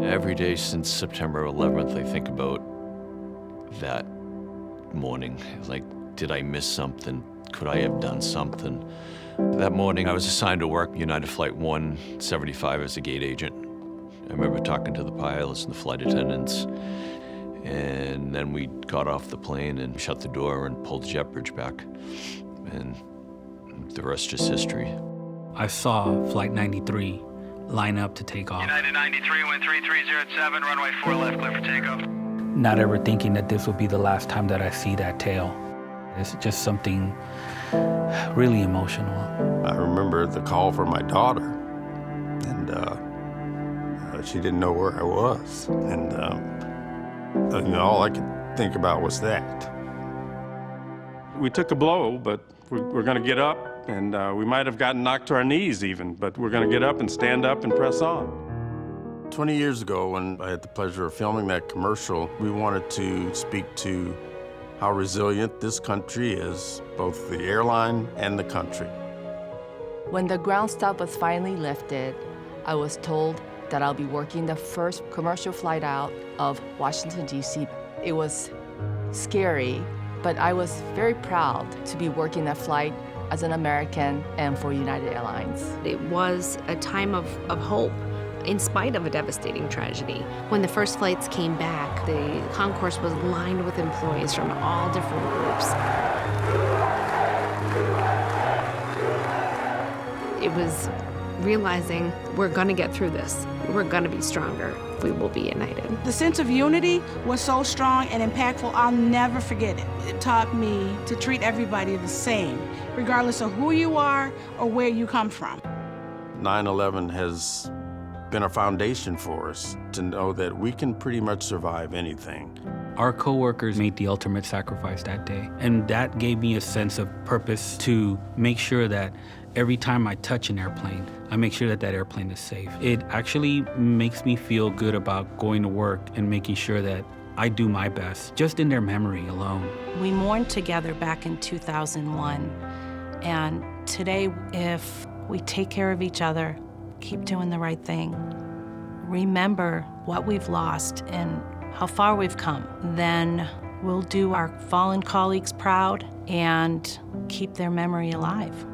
Every day since September 11th, I think about that morning. Like, did I miss something? Could I have done something? That morning, I was assigned to work United Flight 175 as a gate agent. I remember talking to the pilots and the flight attendants, and then we got off the plane and shut the door and pulled the jet bridge back, and the rest is history. I saw Flight 93 line up to take off. United 93, wind 3307, runway 4 left, clear for takeoff. Not ever thinking that this would be the last time that I see that tail. It's just something really emotional. I remember the call from my daughter, and she didn't know where I was. And all I could think about was that. We took a blow, but we're going to get up, and we might have gotten knocked to our knees even, but we're going to get up and stand up and press on. 20 years ago, when I had the pleasure of filming that commercial, we wanted to speak to how resilient this country is, both the airline and the country. When the ground stop was finally lifted, I was told that I'll be working the first commercial flight out of Washington, D.C. It was scary, but I was very proud to be working that flight as an American and for United Airlines. It was a time of hope, in spite of a devastating tragedy. When the first flights came back, the concourse was lined with employees from all different groups. It was realizing we're gonna get through this. We're gonna be stronger. We will be united. The sense of unity was so strong and impactful, I'll never forget it. It taught me to treat everybody the same, regardless of who you are or where you come from. 9/11 has been a foundation for us to know that we can pretty much survive anything. Our coworkers made the ultimate sacrifice that day, and that gave me a sense of purpose to make sure that every time I touch an airplane, I make sure that that airplane is safe. It actually makes me feel good about going to work and making sure that I do my best, just in their memory alone. We mourned together back in 2001, and today, if we take care of each other, keep doing the right thing, remember what we've lost and how far we've come, then we'll do our fallen colleagues proud and keep their memory alive.